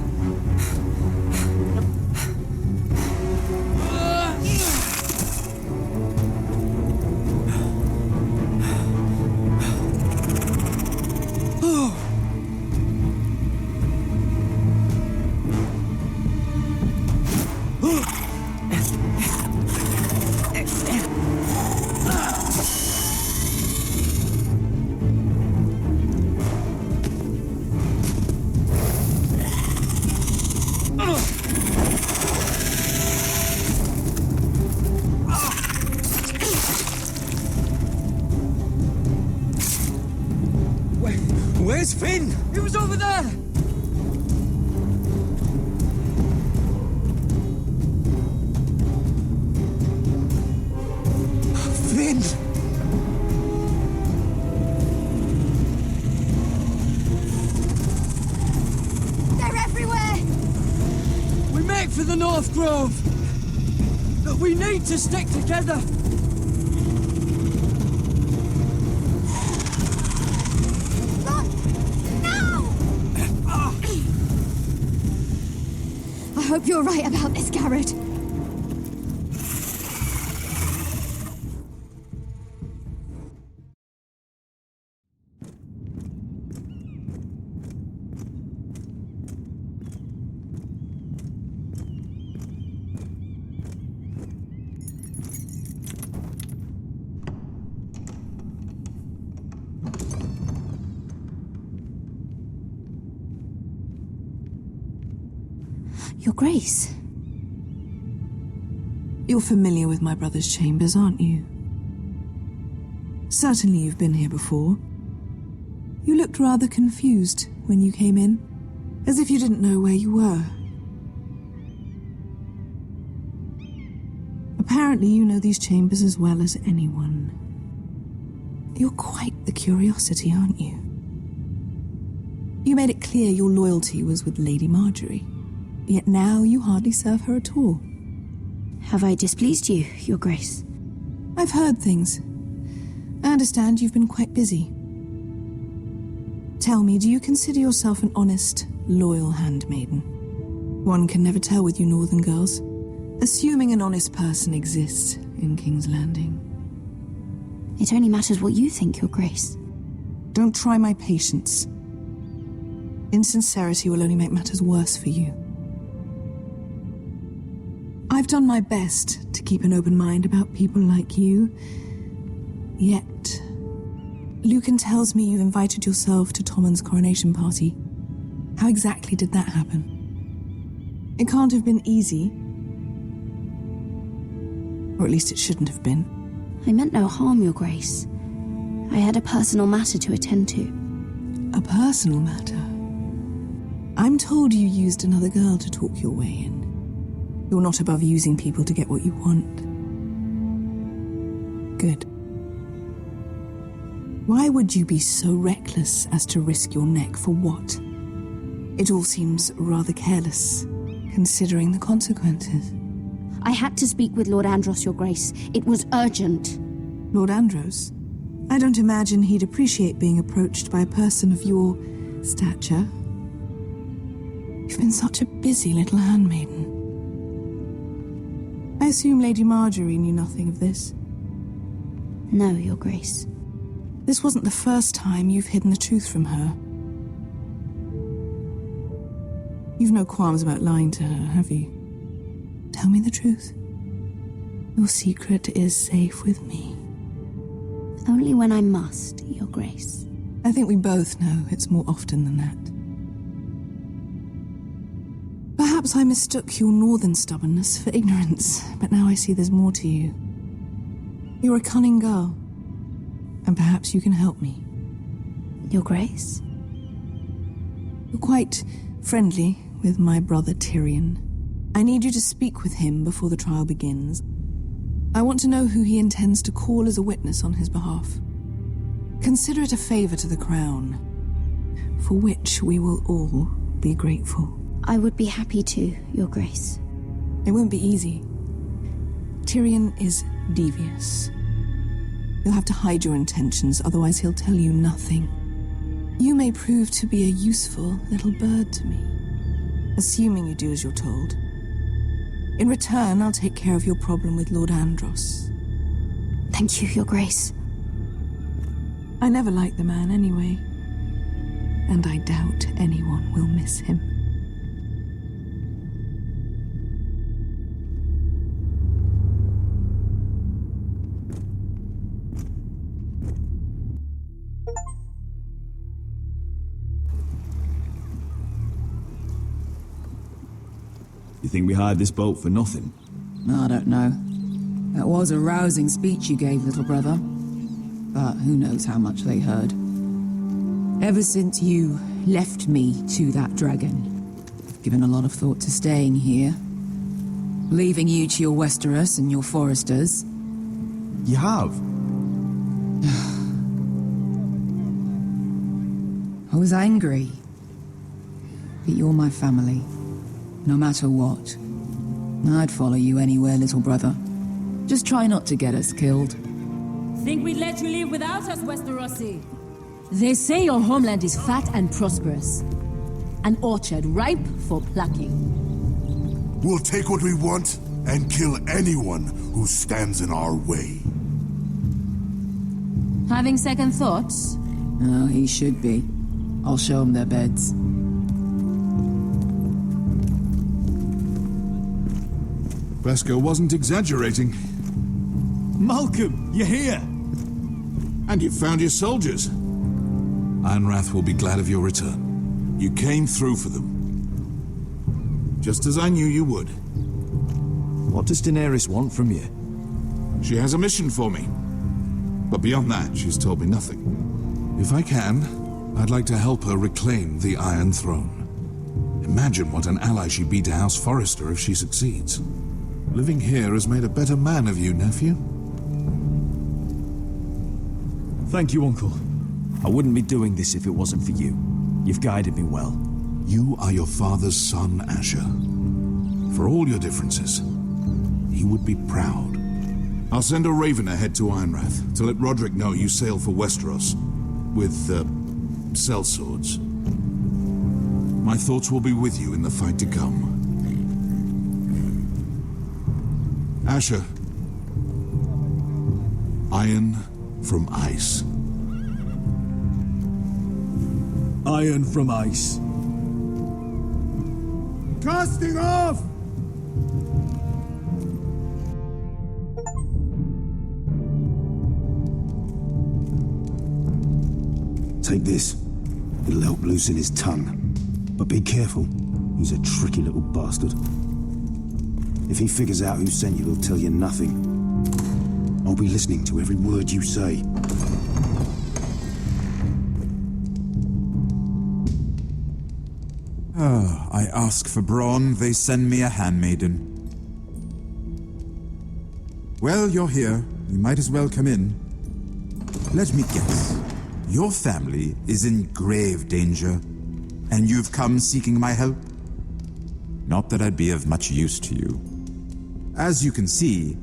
Where's Finn? He was over there! Finn! They're everywhere! We make for the North Grove! But we need to stick together! I hope you're right about this, Garrett. Your Grace. You're familiar with my brother's chambers, aren't you? Certainly you've been here before. You looked rather confused when you came in, as if you didn't know where you were. Apparently you know these chambers as well as anyone. You're quite the curiosity, aren't you? You made it clear your loyalty was with Lady Marjorie, yet now you hardly serve her at all. Have I displeased you, Your Grace? I've heard things. I understand you've been quite busy. Tell me, do you consider yourself an honest, loyal handmaiden? One can never tell with you northern girls. Assuming an honest person exists in King's Landing. It only matters what you think, Your Grace. Don't try my patience. Insincerity will only make matters worse for you. I've done my best to keep an open mind about people like you. Yet, Lucan tells me you invited yourself to Tommen's coronation party. How exactly did that happen? It can't have been easy. Or at least it shouldn't have been. I meant no harm, Your Grace. I had a personal matter to attend to. A personal matter? I'm told you used another girl to talk your way in. You're not above using people to get what you want. Good. Why would you be so reckless as to risk your neck for what? It all seems rather careless, considering the consequences. I had to speak with Lord Andros, Your Grace. It was urgent. Lord Andros? I don't imagine he'd appreciate being approached by a person of your stature. You've been such a busy little handmaiden. I assume Lady Marjorie knew nothing of this. No, Your Grace. This wasn't the first time you've hidden the truth from her. You've no qualms about lying to her, have you? Tell me the truth. Your secret is safe with me. Only when I must, Your Grace. I think we both know it's more often than that. Perhaps I mistook your northern stubbornness for ignorance, but now I see there's more to you. You're a cunning girl, and perhaps you can help me. Your Grace? You're quite friendly with my brother Tyrion. I need you to speak with him before the trial begins. I want to know who he intends to call as a witness on his behalf. Consider it a favor to the crown, for which we will all be grateful. I would be happy to, Your Grace. It won't be easy. Tyrion is devious. You'll have to hide your intentions, otherwise he'll tell you nothing. You may prove to be a useful little bird to me, assuming you do as you're told. In return, I'll take care of your problem with Lord Andros. Thank you, Your Grace. I never liked the man anyway, and I doubt anyone will miss him. You think we hired this boat for nothing? I don't know. That was a rousing speech you gave, little brother. But who knows how much they heard. Ever since you left me to that dragon, I've given a lot of thought to staying here. Leaving you to your Westeros and your foresters. You have? I was angry. But you're my family. No matter what. I'd follow you anywhere, little brother. Just try not to get us killed. Think we'd let you live without us, Westerosi? They say your homeland is fat and prosperous. An orchard ripe for plucking. We'll take what we want and kill anyone who stands in our way. Having second thoughts? Oh, he should be. I'll show them their beds. Beskar wasn't exaggerating. Malcolm, you're here! And you've found your soldiers. Ironrath will be glad of your return. You came through for them. Just as I knew you would. What does Daenerys want from you? She has a mission for me. But beyond that, she's told me nothing. If I can, I'd like to help her reclaim the Iron Throne. Imagine what an ally she'd be to House Forrester if she succeeds. Living here has made a better man of you, nephew. Thank you, Uncle. I wouldn't be doing this if it wasn't for you. You've guided me well. You are your father's son, Asher. For all your differences, he would be proud. I'll send a raven ahead to Ironrath to let Roderick know you sail for Westeros with, sellswords. My thoughts will be with you in the fight to come. Asher. Iron from ice. Iron from ice. Casting off! Take this. It'll help loosen his tongue. But be careful. He's a tricky little bastard. If he figures out who sent you, he'll tell you nothing. I'll be listening to every word you say. Oh, I ask for brawn, they send me a handmaiden. Well, you're here. You might as well come in. Let me guess. Your family is in grave danger, and you've come seeking my help? Not that I'd be of much use to you. As you can see,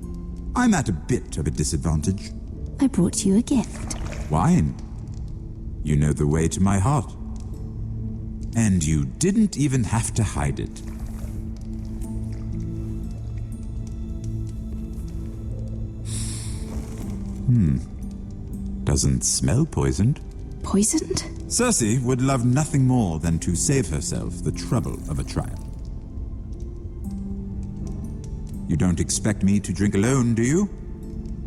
I'm at a bit of a disadvantage. I brought you a gift. Wine. You know the way to my heart. And you didn't even have to hide it. Doesn't smell poisoned. Poisoned? Cersei would love nothing more than to save herself the trouble of a trial. You don't expect me to drink alone, do you?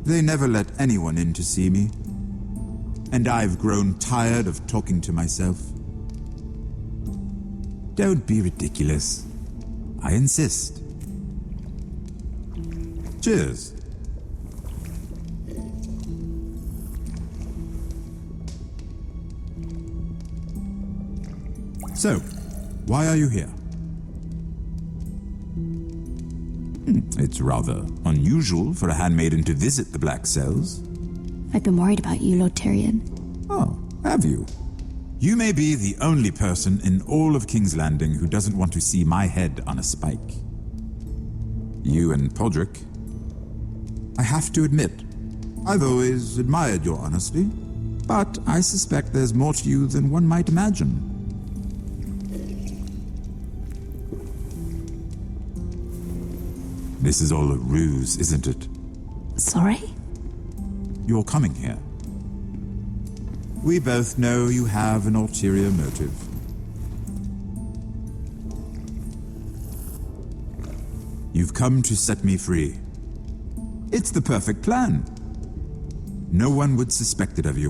They never let anyone in to see me. And I've grown tired of talking to myself. Don't be ridiculous. I insist. Cheers. So, why are you here? It's rather unusual for a handmaiden to visit the Black Cells. I've been worried about you, Lord Tyrion. Oh, have you? You may be the only person in all of King's Landing who doesn't want to see my head on a spike. You and Podrick. I have to admit, I've always admired your honesty, but I suspect there's more to you than one might imagine. This is all a ruse, isn't it? Sorry? You're coming here. We both know you have an ulterior motive. You've come to set me free. It's the perfect plan. No one would suspect it of you.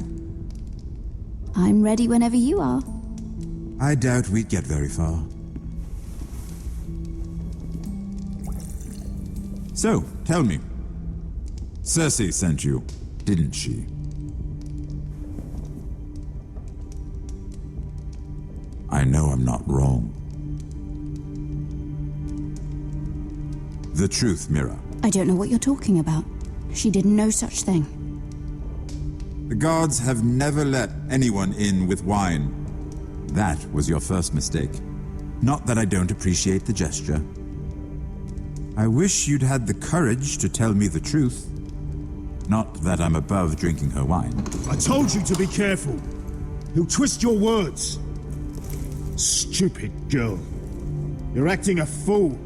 I'm ready whenever you are. I doubt we'd get very far. So, tell me. Cersei sent you, didn't she? I know I'm not wrong. The truth, Mira. I don't know what you're talking about. She did no such thing. The guards have never let anyone in with wine. That was your first mistake. Not that I don't appreciate the gesture. I wish you'd had the courage to tell me the truth. Not that I'm above drinking her wine. I told you to be careful. He'll twist your words. Stupid girl. You're acting a fool.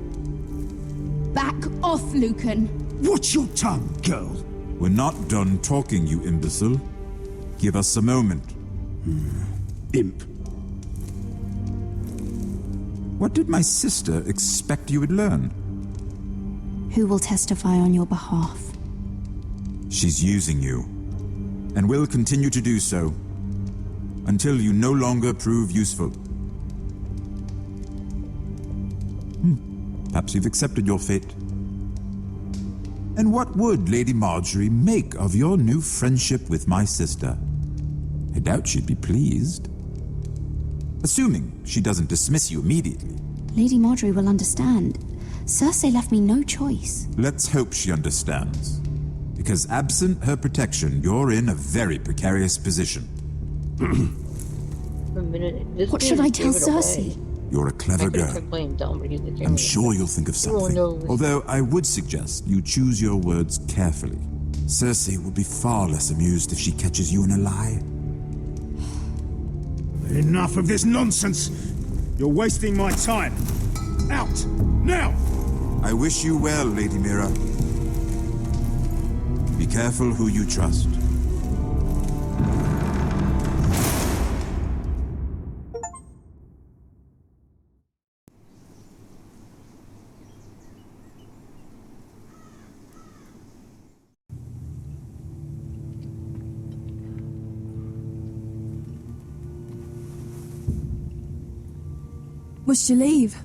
Back off, Lucan. Watch your tongue, girl. We're not done talking, you imbecile. Give us a moment. Imp. What did my sister expect you would learn? Who will testify on your behalf? She's using you, and will continue to do so, until you no longer prove useful. Perhaps you've accepted your fate. And what would Lady Marjorie make of your new friendship with my sister? I doubt she'd be pleased. Assuming she doesn't dismiss you immediately. Lady Marjorie will understand. Cersei left me no choice. Let's hope she understands. Because absent her protection, you're in a very precarious position. What should I tell Cersei? You're a clever girl. I'm sure you'll think of something. Although I would suggest you choose your words carefully. Cersei will be far less amused if she catches you in a lie. Enough of this nonsense! You're wasting my time. Out! Now! I wish you well, Lady Mira. Be careful who you trust. Must you leave?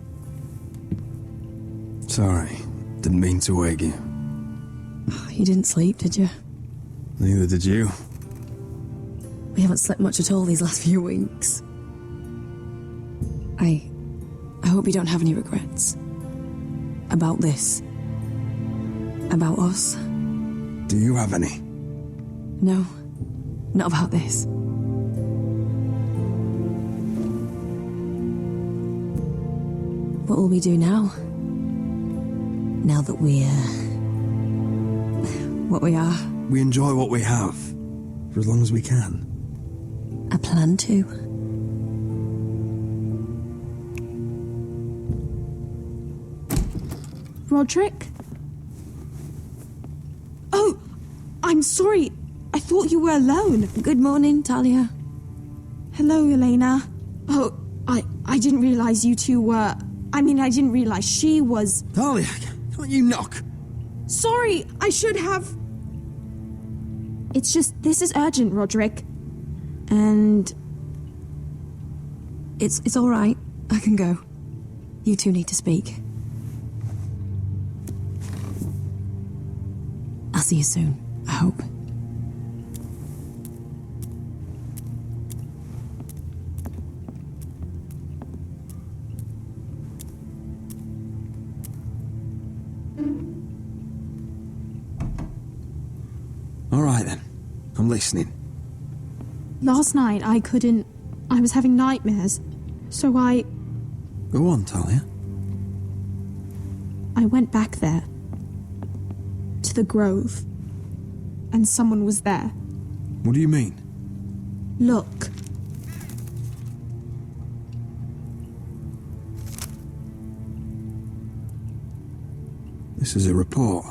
Sorry, didn't mean to wake you. You didn't sleep, did you? Neither did you. We haven't slept much at all these last few weeks. I hope you don't have any regrets. About this. About us. Do you have any? No, not about this. What will we do now? Now that we're... what we are? We enjoy what we have, for as long as we can. I plan to. Roderick? Oh, I'm sorry. I thought you were alone. Good morning, Talia. Hello, Elena. Oh, I didn't realize you two were... I didn't realize she was... Talia, can't you knock? Sorry, I should have... It's just, this is urgent, Roderick. And... It's all right. I can go. You two need to speak. I'll see you soon, I hope. All right then, I'm listening. Last night, I was having nightmares. So I Go on, Talia. went back there. To the grove. And someone was there. What do you mean? Look. This is a report.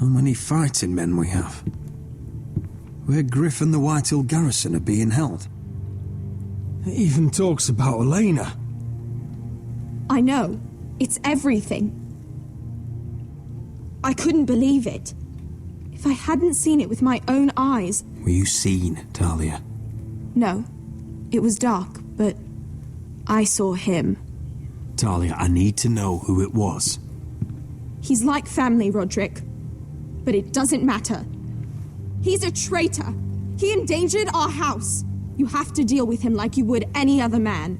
How many fighting men we have? Where Griff and the Whitehill garrison are being held. It even talks about Elena. I know. It's everything. I couldn't believe it. If I hadn't seen it with my own eyes... Were you seen, Talia? No. It was dark, but I saw him. Talia, I need to know who it was. He's like family, Roderick. But it doesn't matter. He's a traitor. He endangered our house. You have to deal with him like you would any other man.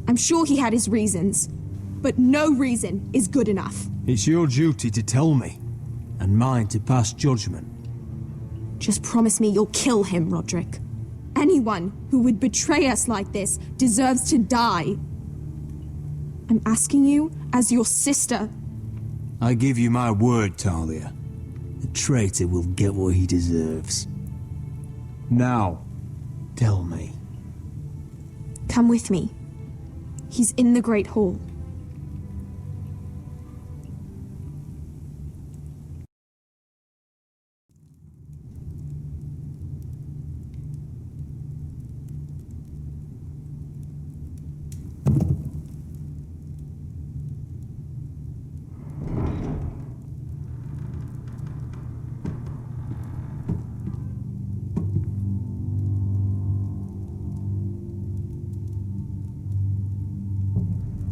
I'm sure he had his reasons, but no reason is good enough. It's your duty to tell me, and mine to pass judgment. Just promise me you'll kill him, Roderick. Anyone who would betray us like this deserves to die. I'm asking you as your sister. I give you my word, Talia. The traitor will get what he deserves. Now, tell me. Come with me. He's in the Great Hall.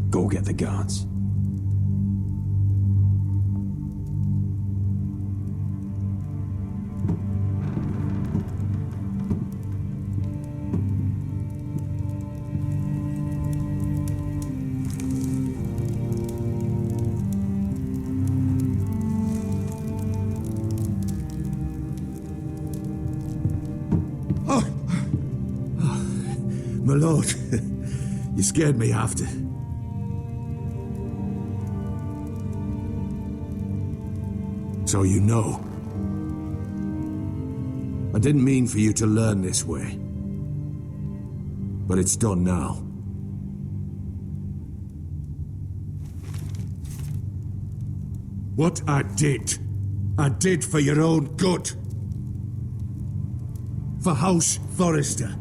Go get the guards. My lord, you scared me after. So you know. I didn't mean for you to learn this way. But it's done now. What I did for your own good. For House Forrester.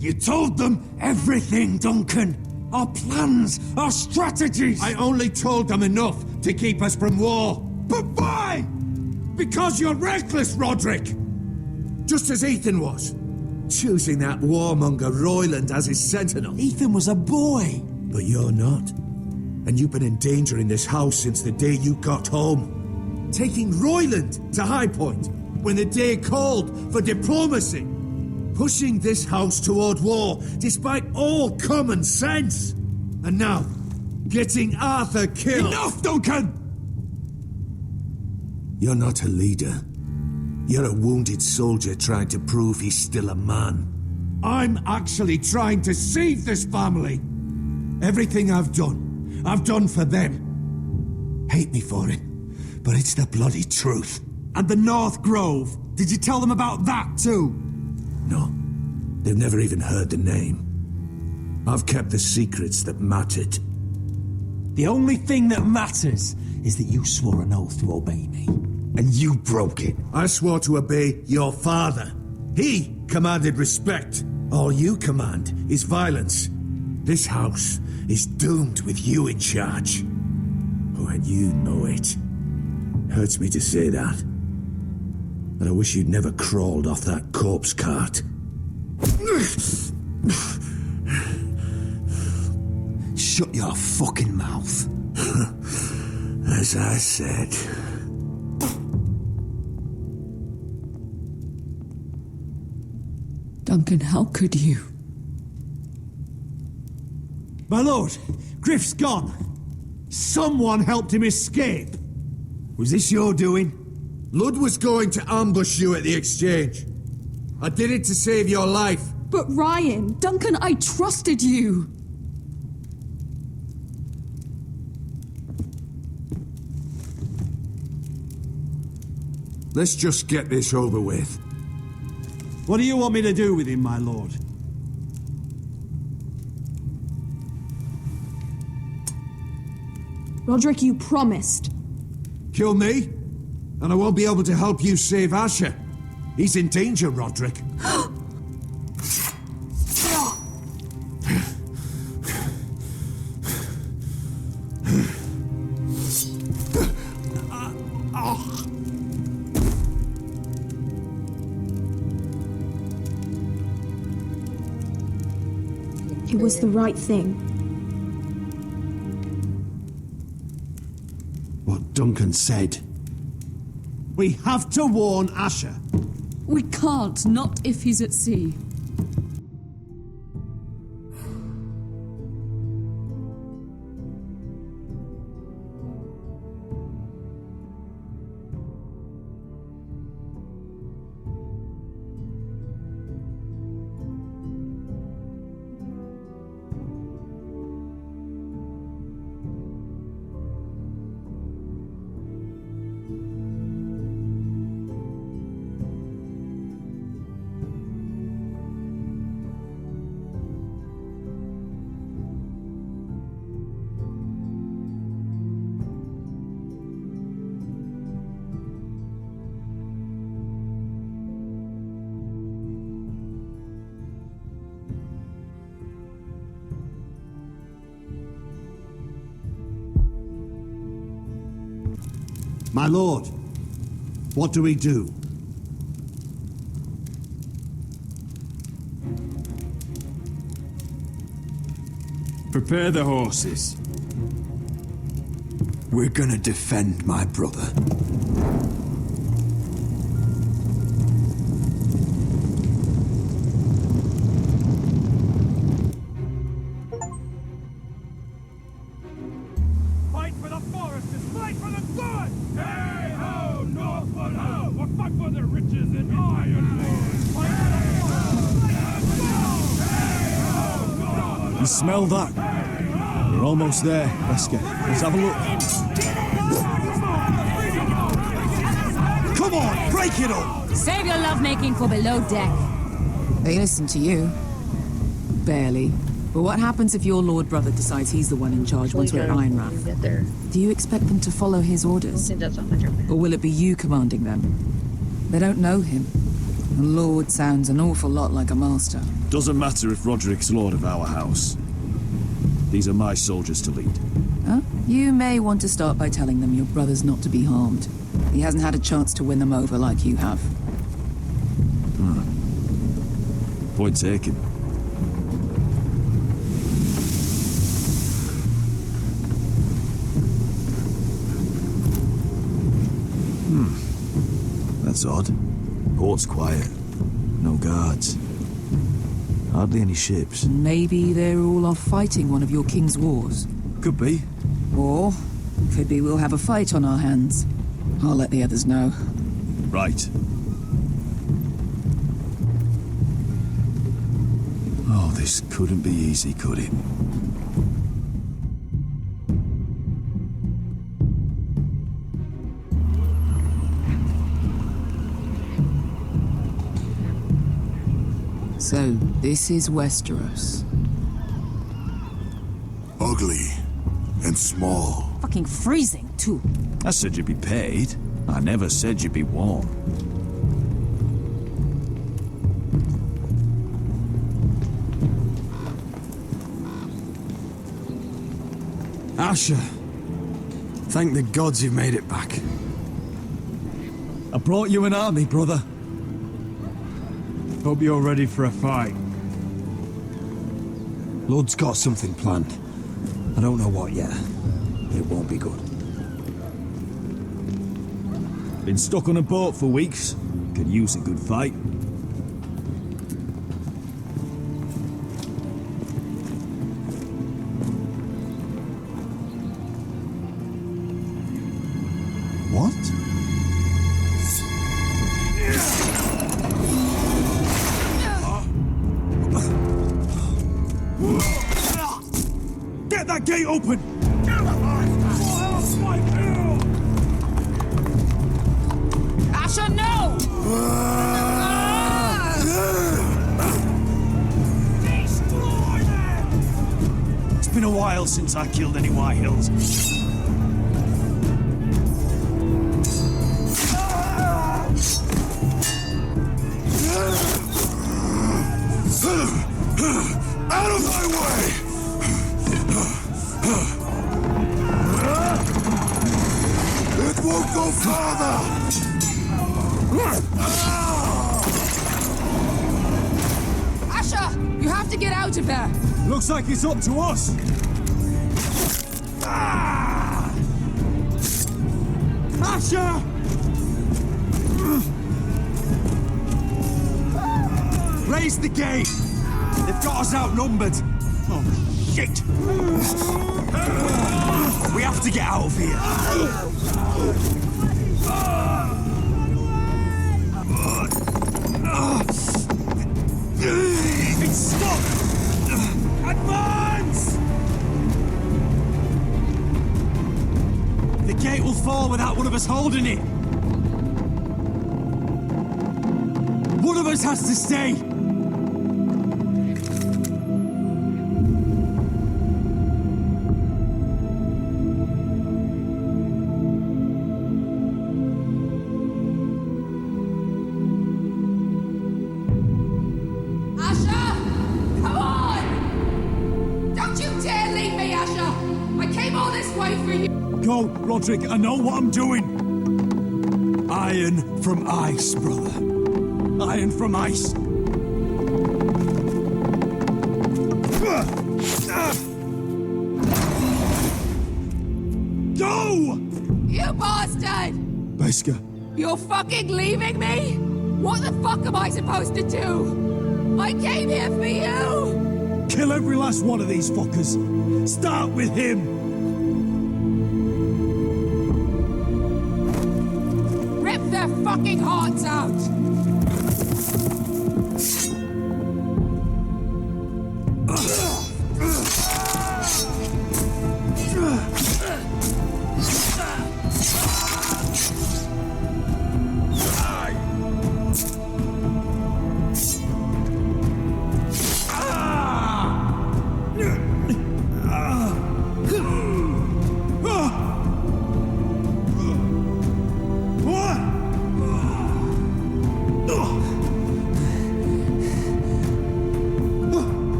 You told them everything, Duncan. Our plans, our strategies. I only told them enough to keep us from war. But why? Because you're reckless, Roderick! Just as Ethan was. Choosing that warmonger Royland as his sentinel. Ethan was a boy. But you're not. And you've been endangering this house since the day you got home. Taking Royland to High Point when the day called for diplomacy. Pushing this house toward war despite all common sense. And now, getting Arthur killed. Enough, Duncan! You're not a leader. You're a wounded soldier trying to prove he's still a man. I'm actually trying to save this family. Everything I've done for them. Hate me for it, but it's the bloody truth. And the North Grove, did you tell them about that too? No, they've never even heard the name. I've kept the secrets that mattered. The only thing that matters is that you swore an oath to obey me. And you broke it. I swore to obey your father. He commanded respect. All you command is violence. This house is doomed with you in charge. Oh, and you know it. Hurts me to say that. And I wish you'd never crawled off that corpse cart. Shut your fucking mouth. As I said. Duncan, how could you? My lord, Griff's gone. Someone helped him escape. Was this your doing? Ludd was going to ambush you at the exchange. I did it to save your life. But Ryan... Duncan, I trusted you! Let's just get this over with. What do you want me to do with him, my lord? Roderick, you promised. Kill me? And I won't be able to help you save Asher. He's in danger, Roderick. It was the right thing. what Duncan said. We have to warn Asher. We can't, not if he's at sea. My lord, what do we do? Prepare the horses. We're gonna defend my brother. Fight for the foresters! Fight for the good! Hey ho, Northwood ho! We'll fight for the riches in Ironwood! Fight for the You smell that? We're almost there. Let's have a look. Come on, break it up! Save your lovemaking for below deck. They listen to you. Barely. But what happens if your lord brother decides he's the one in charge once we're at Ironrath? Get there. Do you expect them to follow his orders? That's not my turn. Or will it be you commanding them? They don't know him. The lord sounds an awful lot like a master. Doesn't matter if Roderick's lord of our house. These are my soldiers to lead. Huh? You may want to start by telling them your brother's not to be harmed. He hasn't had a chance to win them over like you have. Point taken. That's odd. Port's quiet. No guards. Hardly any ships. Maybe they're all off fighting one of your king's wars. Could be. Or could be we'll have a fight on our hands. I'll let the others know. Right. Oh, this couldn't be easy, could it? So, this is Westeros. Ugly and small. Fucking freezing, too. I said you'd be paid. I never said you'd be warm. Asher, thank the gods you've made it back. I brought you an army, brother. Hope you're ready for a fight. Lord's got something planned. I don't know what yet. It won't be good. Been stuck on a boat for weeks. Could use a good fight. What? Get that gate open! Asher, no! Destroy them! It's been a while since I killed any White Hills. Out of my way! It won't go farther! Asher! You have to get out of there! Looks like it's up to us. Asher! Raise the gate! They've got us outnumbered! Oh, shit! We have to get out of here! It's stuck! Advance! The gate will fall without one of us holding it! One of us has to stay! Go, Roderick, I know what I'm doing. Iron from ice, brother. Iron from ice. Go! You bastard! Beskha. You're fucking leaving me? What the fuck am I supposed to do? I came here for you! Kill every last one of these fuckers. Start with him. Rip their fucking hearts out!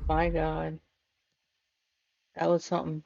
My God. That was something.